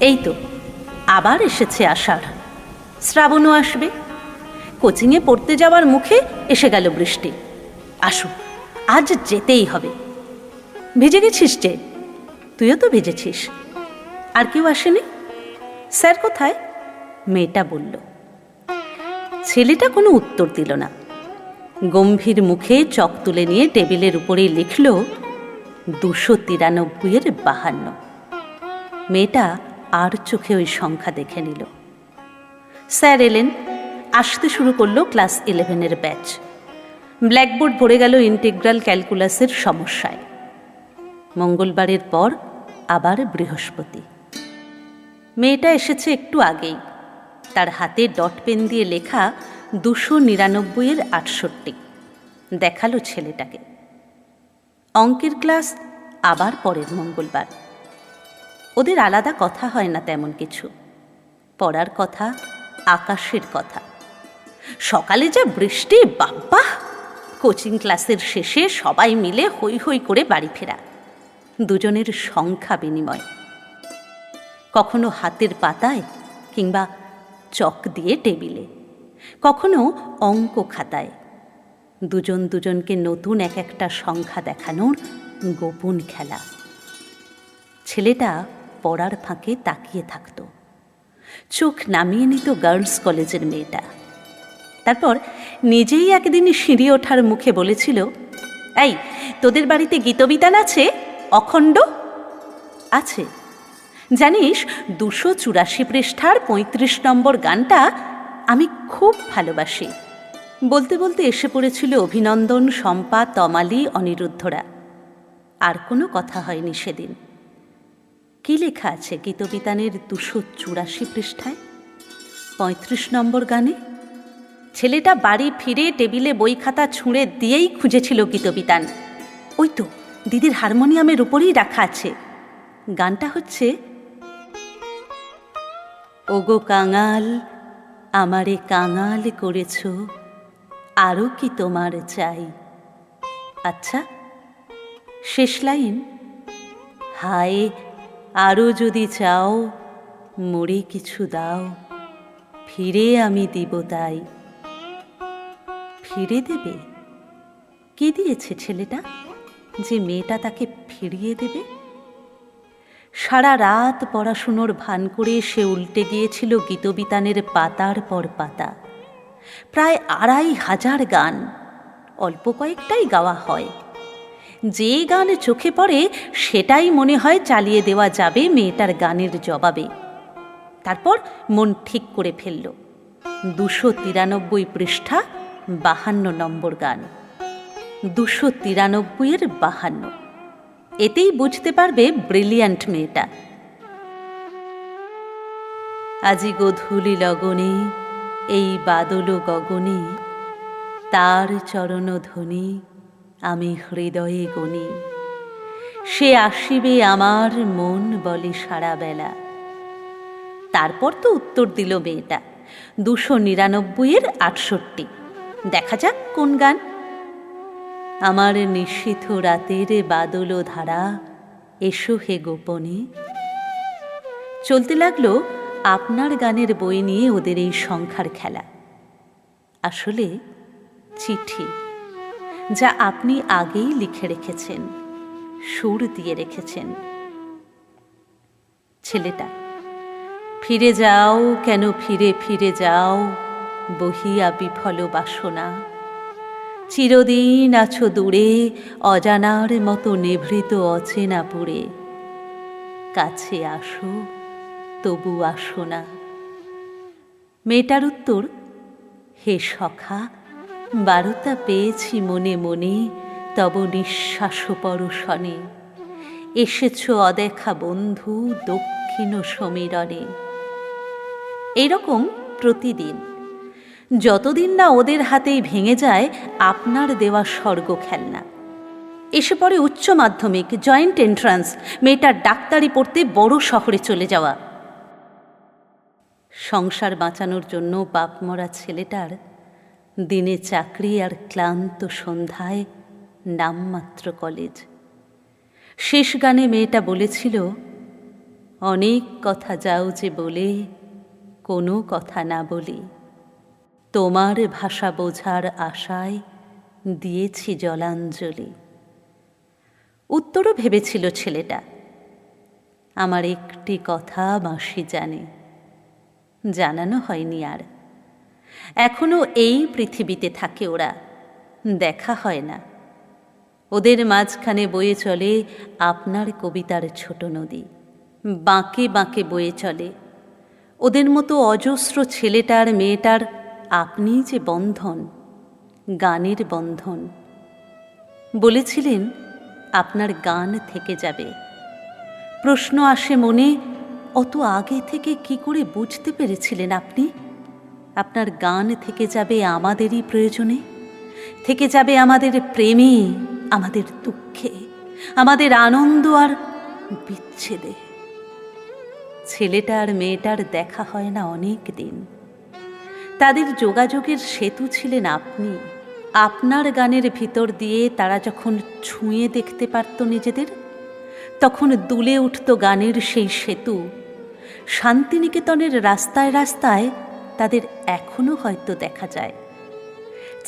এই তো আবার এসেছে আষাঢ়, শ্রাবণও আসবে। কোচিংয়ে পড়তে যাওয়ার মুখে এসে গেল বৃষ্টি। আসো, আজ যেতেই হবে। ভিজে গেছিস যে? তুইও তো ভিজেছিস। আর কেউ আসেনি? স্যার কোথায়? মেয়েটা বলল। ছেলেটা কোনো উত্তর দিল না। গম্ভীর মুখে চক তুলে নিয়ে টেবিলের উপরেই লিখল 293-52। মেয়েটা আর চোখে ওই সংখ্যা দেখে নিল। স্যার এলেন। আসতে শুরু করলো ক্লাস 11-এর ব্যাচ। ব্ল্যাকবোর্ড ভরে গেল ইন্টিগ্রাল ক্যালকুলাসের সমস্যায়। মঙ্গলবারের পর আবার বৃহস্পতি। মেয়েটা এসেছে একটু আগেই। তার হাতে ডট পেন দিয়ে লেখা 299-68 দেখালো ছেলেটাকে। অঙ্কের ক্লাস আবার পরের মঙ্গলবার। ওদের আলাদা কথা হয় না তেমন কিছু। পড়ার কথা, আকাশের কথা। সকালে যা বৃষ্টি, বাব্বা! কোচিং ক্লাসের শেষে সবাই মিলে হৈ হৈ করে বাড়ি ফেরা। দুজনের সংখ্যা বিনিময়, কখনো হাতের পাতায় কিংবা চক দিয়ে টেবিলে, কখনো অঙ্ক খাতায়। দুজন দুজনকে নতুন এক একটা সংখ্যা দেখানোর গোপন খেলা। ছেলেটা পড়ার ফাঁকে তাকিয়ে থাকত। চোখ নামিয়ে নিত গার্লস কলেজের মেয়েটা। তারপর নিজেই একদিন সিঁড়ি ওঠার মুখে বলেছিল, এই, তোদের বাড়িতে গীতবিতান আছে? অখণ্ড আছে। জানিস, 284 পৃষ্ঠার 35 নম্বর গানটা আমি খুব ভালোবাসি। বলতে বলতে এসে পড়েছিল অভিনন্দন, শম্পা, তমালি, অনিরুদ্ধরা। আর কোনো কথা হয়নি সেদিন। কি লেখা আছে গীতবিতানের 284 পৃষ্ঠায় 35 নম্বর গানে? ছেলেটা বাড়ি ফিরে টেবিলে বই খাতা ছুঁড়ে দিয়েই খুঁজেছিল গীতবিতান। ওই তো দিদির হারমোনিয়ামের উপরেই রাখা আছে। গানটা হচ্ছে, ওগো কাঙাল, আমারে কাঙাল করেছ, আরও কি তোমার চাই। আচ্ছা, শেষ লাইন, হায় আরও যদি চাও, মরে কিছু দাও, ফিরে আমি দিব তাই। ফিরে দেবে? কি দিয়েছে ছেলেটা যে মেয়েটা তাকে ফিরিয়ে দেবে? সারা রাত পড়াশুনোর ভান করে সে উল্টে গিয়েছিল গীতবিতানের পাতার পর পাতা। প্রায় 2500 গান, অল্প কয়েকটাই গাওয়া হয়। যে গান চোখে পড়ে সেটাই মনে হয় চালিয়ে দেওয়া যাবে মেয়েটার গানের জবাবে। তারপর মন ঠিক করে ফেলল, 293 পৃষ্ঠা 52 নম্বর গান। 293-52। এতেই বুঝতে পারবে ব্রিলিয়ান্ট মেয়েটা। আজি গধূলি লগনে, এই বাদল গগনে, তার চরণ ধ্বনি আমি হৃদয়ে গনি। সে আসিবে আমার মন বলে সারা বেলা। তারপর তো উত্তর দিল মেয়েটা 299-68। দেখা যাক কোন গান। আমার নিশীথ রাতের বাদল ধারা, এসো হে গোপনে। চলতে লাগলো আপনার গানের বই নিয়ে ওদের এই সংখ্যার খেলা। আসলে চিঠি, যা আপনি আগেই লিখে রেখেছেন, সুর দিয়ে রেখেছেন। ছেলেটা, ফিরে যাও কেন, ফিরে ফিরে যাও, বহিয়া বিফল বাসনা। চিরদিন আছো দূরে, অজানার মতো নিভৃত অচেনা পুরে। কাছে আসো, তবু আসো না। মেয়েটার উত্তর, হে সখা, বারতা পেয়েছি মনে মনে, তব নিঃশ্বাস পরশনে। এসেছ অদেখা বন্ধু, দক্ষিণ সমীরণে। এইরকম প্রতিদিন, যতদিন না ওদের হাতেই ভেঙে যায় আপনার দেওয়া স্বর্গ খেলনা। এসে পড়ে উচ্চ মাধ্যমিক, জয়েন্ট এন্ট্রান্স, মেয়েটার ডাক্তারি পড়তে বড় শহরে চলে যাওয়া। সংসার বাঁচানোর জন্য বাপমরা ছেলেটার দিনে চাকরি আর ক্লান্ত সন্ধ্যায় নামমাত্র কলেজ। শেষ গানে মেয়েটা বলেছিল, অনেক কথা যাও যে বলে কোনো কথা না বলি, তোমার ভাষা বোঝার আশায় দিয়েছি জলাঞ্জলি। উত্তরও ভেবেছিল ছেলেটা, আমার একটি কথা মাসি জানে, জানানো হয়নি আর। এখনো এই পৃথিবীতে থাকে ওরা, দেখা হয় না। ওদের মাঝখানে বয়ে চলে আপনার কবিতার ছোট নদী, বাঁকে বাঁকে বয়ে চলে। ওদের মতো অজস্র ছেলেটার মেয়েটার আপনিই যে বন্ধন, গানের বন্ধন। বলেছিলেন আপনার গান থেকে যাবে। প্রশ্ন আসে মনে, অত আগে থেকে কি করে বুঝতে পেরেছিলেন আপনি? আপনার গান থেকে যাবে আমাদেরই প্রয়োজনে, থেকে যাবে আমাদের প্রেমে, আমাদের দুঃখে, আমাদের আনন্দ আর বিচ্ছেদে। ছেলেটা আর মেয়েটার দেখা হয় না অনেক দিন। তাদের যোগাযোগের সেতু ছিলেন আপনি। আপনার গানের ভিতর দিয়ে তারা যখন ছুঁয়ে দেখতে পারত নিজেদের, তখন দুলে উঠত গানের সেই সেতু। শান্তিনিকেতনের রাস্তায় রাস্তায় তাদের এখনো হয়তো দেখা যায়।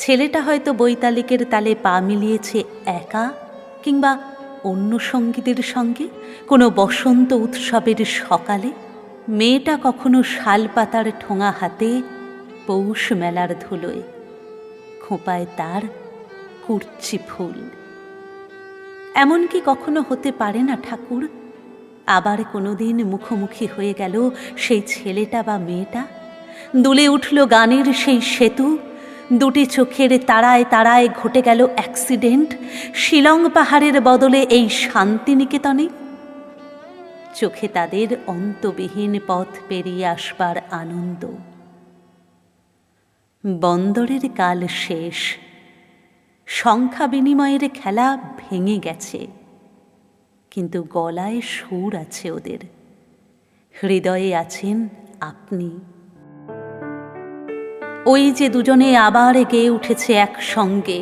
ছেলেটা হয়তো বৈতালিকের তালে পা মিলিয়েছে একা, কিংবা অন্য সঙ্গীদের সঙ্গে কোনো বসন্ত উৎসবের সকালে। মেয়েটা কখনো শালপাতার ঠোঙা হাতে পৌষ মেলার ধুলোয়, খোঁপায় তার কুরচি ফুল। এমনকি কখনো হতে পারে না ঠাকুর, আবার কোনোদিন মুখোমুখি হয়ে গেল সেই ছেলেটা বা মেয়েটা, দুলে উঠল গানের সেই সেতু, দুটি চোখের তারায় তারায় ঘটে গেল অ্যাক্সিডেন্ট, শিলং পাহাড়ের বদলে এই শান্তিনিকেতনে। চোখে তাদের অন্তবিহীন পথ পেরিয়ে আসবার আনন্দ। বন্দরের কাল শেষ, সংখ্যা বিনিময়ের খেলা ভেঙে গেছে, কিন্তু গলায় সুর আছে ওদের, হৃদয়ে আছেন আপনি। ওই যে দুজনে আবার গেয়ে উঠেছে একসঙ্গে,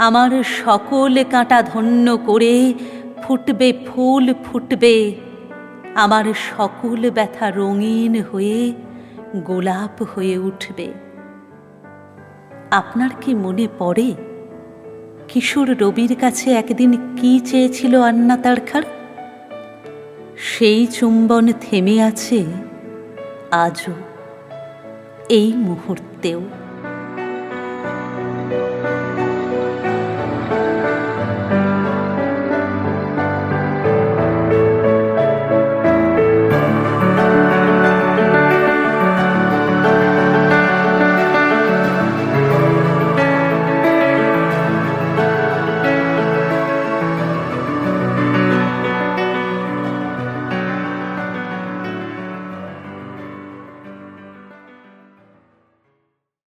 আমার সকল কাঁটা ধন্য করে ফুটবে ফুল ফুটবে, আমার সকল ব্যথা রঙিন হয়ে গোলাপ হয়ে উঠবে। আপনার কি মনে পড়ে কিশোর রবির কাছে একদিন কি চেয়েছিল আন্না তারখার? সেই চুম্বন থেমে আছে আজও, এই মুহূর্তেও।